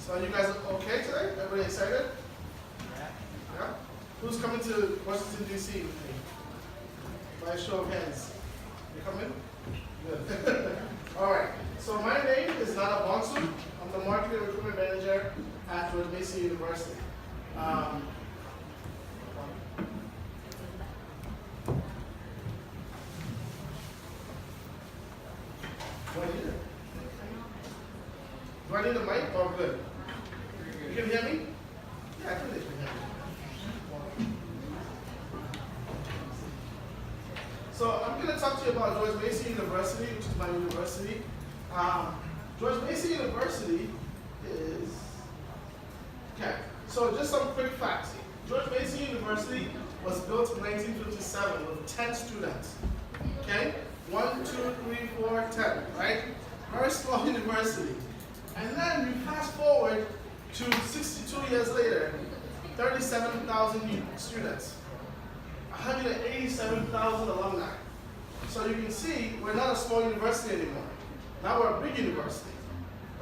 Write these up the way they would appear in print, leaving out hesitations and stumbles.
So you guys okay today? Everybody excited? Yeah? Who's coming to Washington, D.C. with me? By a show of hands. You coming? Good. All right. So my name is Nana Bonsu. I'm the Marketing and Recruitment Manager at George Mason University. Do I need a mic? Oh, good. You can hear me? Yeah, I can hear you. So I'm going to talk to you about George Mason University, which is my university. George Mason University is, okay, so just some quick facts. George Mason University was built in 1957 with 10 students. Okay? 1, 2, 3, 4, 10, right? Very small university. And then you fast forward to 62 years later, 37,000 students, 187,000 alumni. So you can see we're not a small university anymore. Now we're a big university,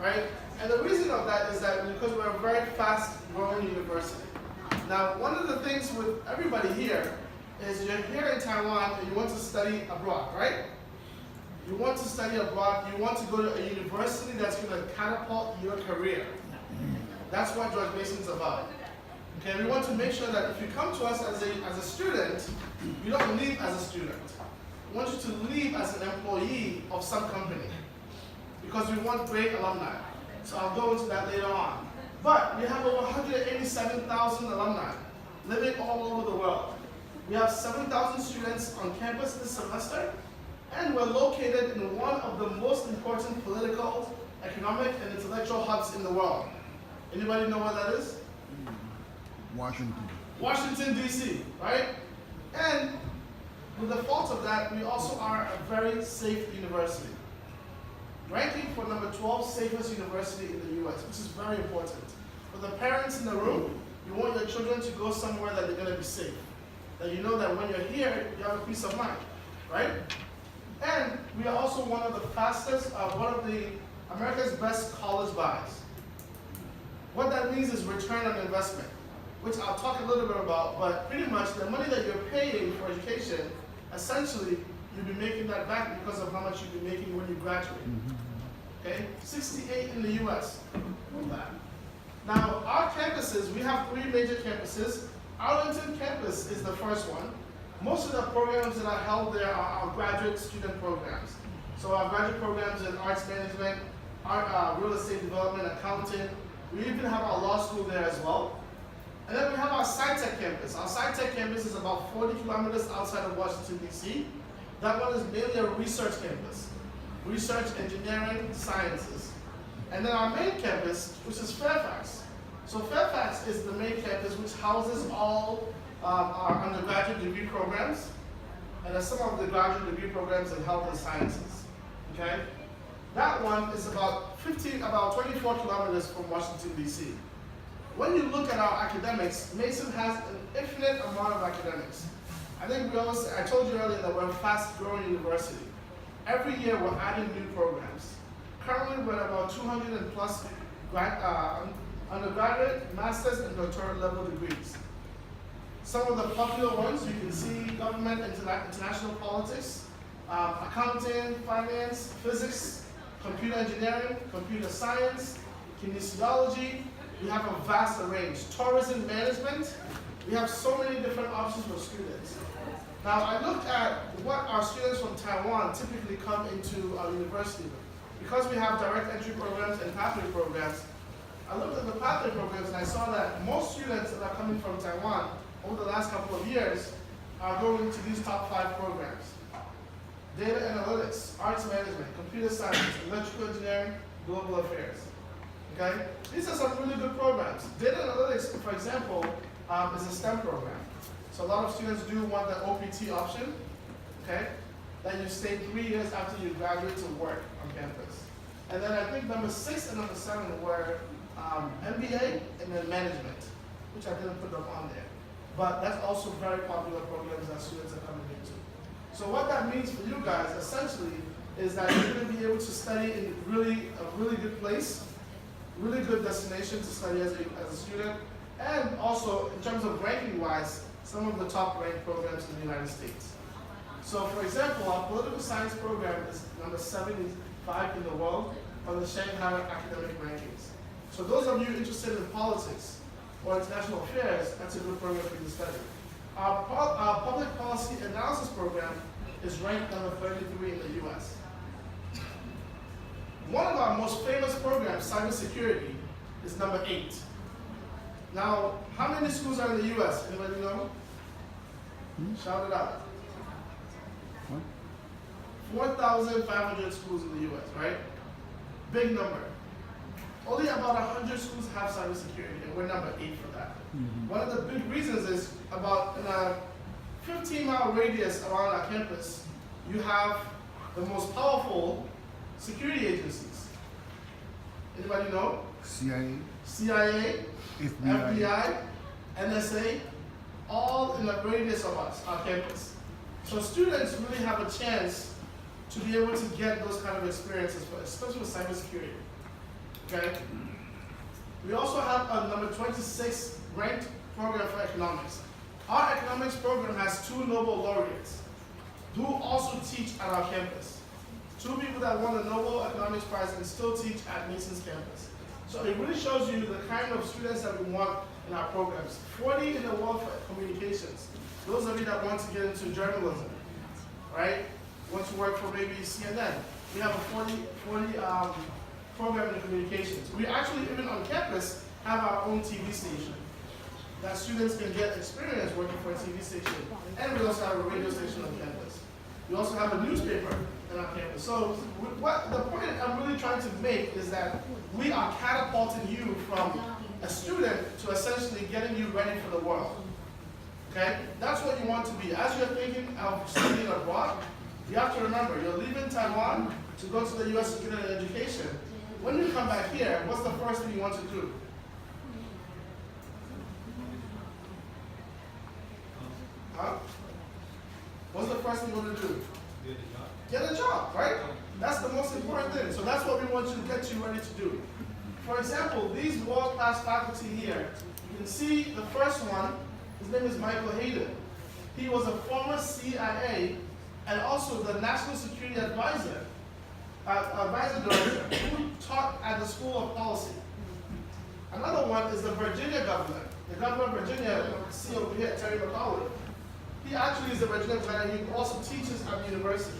right? And the reason of that is that because we're a very fast-growing university. Now, one of the things with everybody here is you're here in Taiwan and you want to study abroad, right? You want to study abroad, you want to go to a university that's going to catapult your career. That's what George Mason's about. Okay, we want to make sure that if you come to us as a student, you don't leave as a student. We want you to leave as an employee of some company because we want great alumni. So I'll go into that later on. But we have over 187,000 alumni living all over the world. We have 7,000 students on campus this semester, and we're located in one of the most important political, economic, and intellectual hubs in the world. Anybody know what that is? Washington. Washington, D.C., right? And with the fault of that, we also are a very safe university. Ranking for number 12 safest university in the U.S., which is very important. For the parents in the room, you want your children to go somewhere that they're going to be safe. That you know that when you're here, you have a peace of mind, right? And we are also one of the fastest, one of the America's best college buys. What that means is return on investment, which I'll talk a little bit about, but pretty much the money that you're paying for education, essentially, you'll be making that back because of how much you'll be making when you graduate. Okay? 68 in the US with that. Now, our campuses, we have 3 major campuses. Arlington campus is the first one. Most of the programs that are held there are our graduate student programs. So our graduate programs in arts management, real estate development, accounting. We even have our law school there as well. And then we have our SciTech campus. Our SciTech campus is about 40 kilometers outside of Washington, D.C. That one is mainly a research campus. Research, engineering, sciences. And then our main campus, which is Fairfax. So Fairfax is the main campus which houses all our undergraduate degree programs, and some of the graduate degree programs in health and sciences. Okay? That one is about 24 kilometers from Washington, D.C. When you look at our academics, Mason has an infinite amount of academics. I think I told you earlier that we're a fast-growing university. Every year we're adding new programs. Currently we're at about 200 plus undergraduate, master's, and doctoral level degrees. Some of the popular ones, you can see government, international politics, accounting, finance, physics, computer engineering, computer science, kinesiology. We have a vast range. Tourism management. We have so many different options for students. Now, I looked at what our students from Taiwan typically come into our university with. Because we have direct entry programs and pathway programs, I looked at the pathway programs and I saw that most students that are coming from Taiwan over the last couple of years are going to these top 5 programs. Data analytics, arts management, computer science, electrical engineering, global affairs. Okay? These are some really good programs. Data analytics, for example, is a STEM program. So a lot of students do want the OPT option, okay? That you stay 3 years after you graduate to work on campus. And then I think number 6 and number 7 were MBA and then management, which I didn't put them on there. But that's also very popular programs that students are coming into. So what that means for you guys, essentially, is that you're going to be able to study in a really good place, really good destination to study as a student, and also in terms of ranking wise, some of the top ranked programs in the United States. So for example, our political science program is number 75 in the world on the Shanghai academic rankings. So those of you interested in politics or international affairs, that's a good program for you to study. Our public policy analysis program is ranked number 33 in the US. One of our most famous programs, cybersecurity, is number 8. Now, how many schools are in the US? Anybody know? Shout it out. 4,500 schools in the US, right? Big number. Only about 100 schools have cybersecurity, and we're number 8 for that. One of the big reasons is about in a 15-mile radius around our campus, you have the most powerful security agencies. Anybody know? CIA, FBI, NSA, all in the radius of us, our campus. So students really have a chance to be able to get those kind of experiences, especially with cybersecurity. Okay? We also have a number 26 ranked program for economics. Our economics program has 2 Nobel laureates who also teach at our campus. 2 people that won the Nobel Economics Prize and still teach at Mason's campus. So it really shows you the kind of students that we want in our programs. 40 in the world for communications. Those of you that want to get into journalism, right? Want to work for maybe CNN. We have a 40 program in communications. We actually, even on campus, have our own TV station that students can get experience working for a TV station. And we also have a radio station on campus. We also have a newspaper in our campus. So what the point I'm really trying to make is that we are catapulting you from a student to essentially getting you ready for the world. Okay? That's what you want to be. As you're thinking of studying abroad, you have to remember, you're leaving Taiwan to go to the US to get an education. When you come back here, what's the first thing you want to do? Huh? What's the first thing you want to do? Get a job, right? That's the most important thing. So that's what we want you to get you ready to do. For example, these world-class faculty here, you can see the first one, his name is Michael Hayden. He was a former CIA and also the National Security Advisor Director who taught at the School of Policy. Another one is the Virginia governor. The governor of Virginia, see over here, Terry McAuliffe. He actually is the Virginia governor and he also teaches at the university.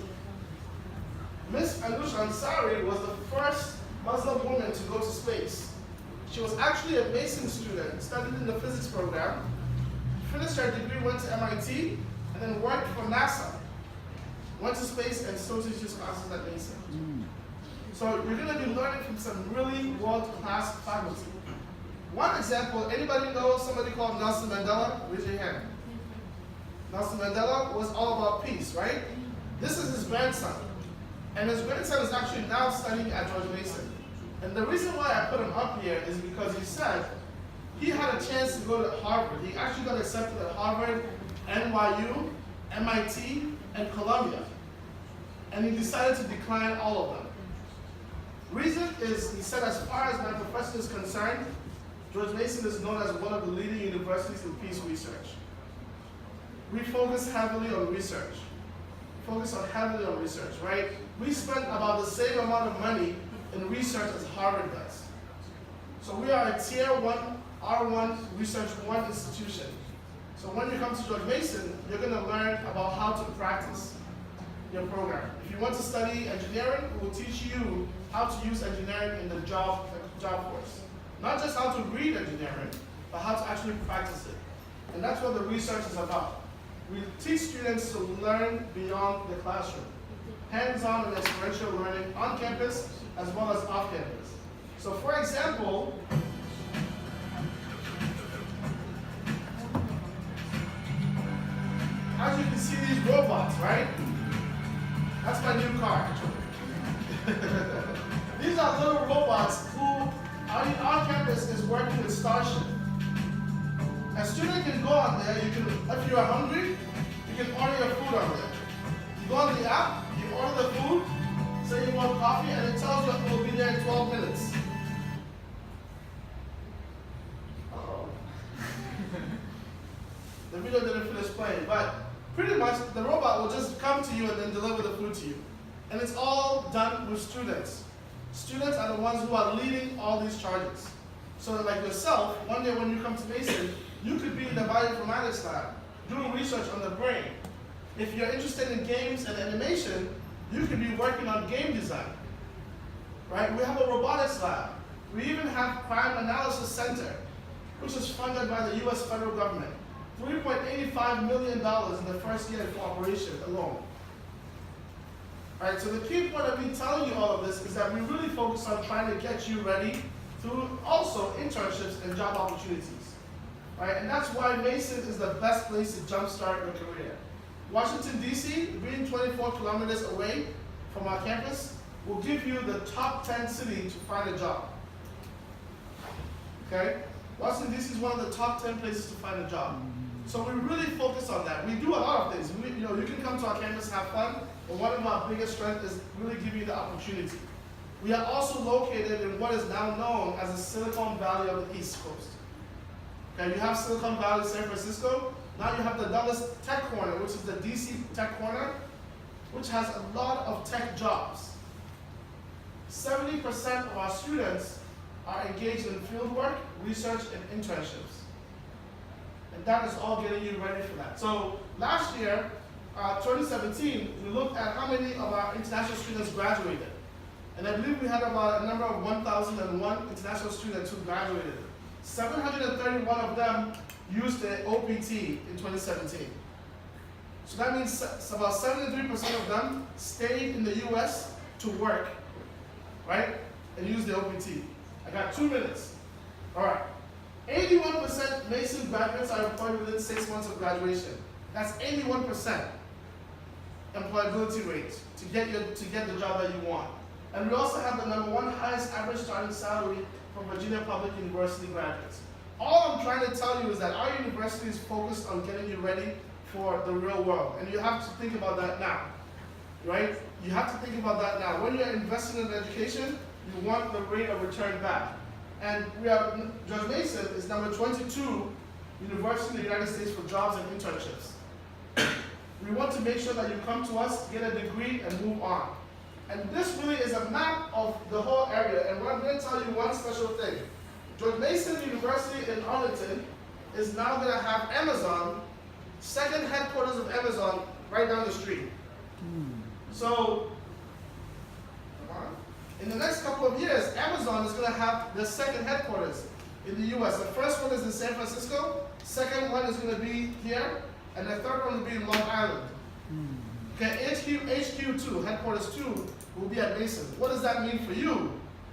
Miss Anusha Ansari was the first Muslim woman to go to space. She was actually a Mason student, studied in the physics program, finished her degree, went to MIT, and then worked for NASA. Went to space and still teaches classes at Mason. So you're going to be learning from some really world-class faculty. One example, anybody know somebody called Nelson Mandela? Raise your hand. Nelson Mandela was all about peace, right? This is his grandson. And his grandson is actually now studying at George Mason. And the reason why I put him up here is because he said he had a chance to go to Harvard. He actually got accepted at Harvard, NYU, MIT, and Columbia. And he decided to decline all of them. Reason is, he said, as far as my profession is concerned, George Mason is known as one of the leading universities in peace research. We focus heavily on research. Heavily on research, right? We spend about the same amount of money in research as Harvard does. So we are a tier 1, R1, research 1 institution. So when you come to George Mason, you're going to learn about how to practice your program. If you want to study engineering, we will teach you how to use engineering in the job force. Not just how to read engineering, but how to actually practice it. And that's what the research is about. We teach students to learn beyond the classroom. Hands-on and experiential learning on campus as well as off campus. So for example, as you can see these robots, right? That's my new car, actually. These are little robots who, our campus is working with Starship. A student can go on there, if you are hungry, you can order your food on there. You go on the app, you order the food, say you want coffee, and it tells you it will be there in 12 minutes. explain, but pretty much the robot will just come to you and then deliver the food to you. And it's all done with students. Students are the ones who are leading all these charges. So like yourself, one day when you come to Mason, you could be in the bioinformatics lab doing research on the brain. If you're interested in games and animation, you could be working on game design. Right? We have a robotics lab. We even have Crime Analysis Center, which is funded by the US federal government. $3.85 million in the first year of operation alone. Alright, so the key point of me telling you all of this is that we really focus on trying to get you ready through also internships and job opportunities. Right? And that's why Mason is the best place to jumpstart your career. Washington, D.C., being 24 kilometers away from our campus, will give you the top 10 city to find a job. Okay? Washington, D.C. is one of the top 10 places to find a job. So we really focus on that. We do a lot of things. You can come to our campus, have fun, but one of our biggest strengths is really giving you the opportunity. We are also located in what is now known as the Silicon Valley of the East Coast. Okay, you have Silicon Valley, San Francisco. Now you have the Dallas Tech Corner, which is the DC Tech Corner, which has a lot of tech jobs. 70% of our students are engaged in fieldwork, research, and internships. And that is all getting you ready for that. So last year, 2017, we looked at how many of our international students graduated. And I believe we had about a number of 1,001 international students who graduated. 731 of them used the OPT in 2017. So that means about 73% of them stayed in the US to work, right? And use the OPT. I got 2 minutes. All right. 81% Mason graduates are employed within 6 months of graduation. That's 81% employability rate to get the job that you want. And we also have the #1 highest average starting salary for Virginia Public University graduates. All I'm trying to tell you is that our university is focused on getting you ready for the real world. And you have to think about that now, right? You have to think about that now. When you're investing in education, you want the rate of return back. And George Mason is #22 university in the United States for jobs and internships. We want to make sure that you come to us, get a degree, and move on. And this really is a map of the whole area. And I'm going to tell you one special thing. George Mason University in Arlington is now going to have Amazon, second headquarters of Amazon, right down the street. So, in the next couple of years, Amazon is going to have their second headquarters in the US. The first one is in San Francisco, second one is going to be here, and the third one will be in Long Island. Okay, HQ2, headquarters 2, will be at Mason. What does that mean for you?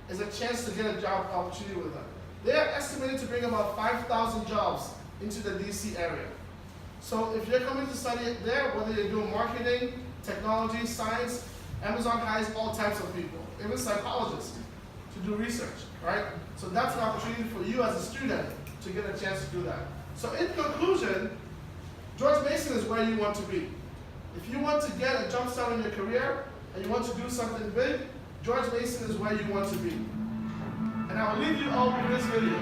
Is a chance to get a job opportunity with them. They are estimated to bring about 5,000 jobs into the DC area. So if you're coming to study there, whether you're doing marketing, technology, science, Amazon hires all types of people, even psychologists, to do research, right? So that's an opportunity for you as a student to get a chance to do that. So in conclusion, George Mason is where you want to be. If you want to get a jump start in your career and you want to do something big, George Mason is where you want to be. And I will leave you all with this video.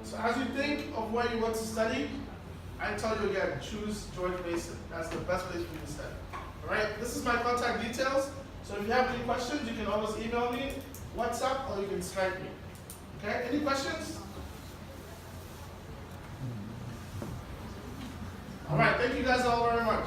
So as you think of where you want to study, I tell you again, choose George Mason. That's the best place for you to study. All right, this is my contact details. So if you have any questions, you can always email me, WhatsApp, or you can Skype me. Okay, any questions? All right, thank you guys all very much.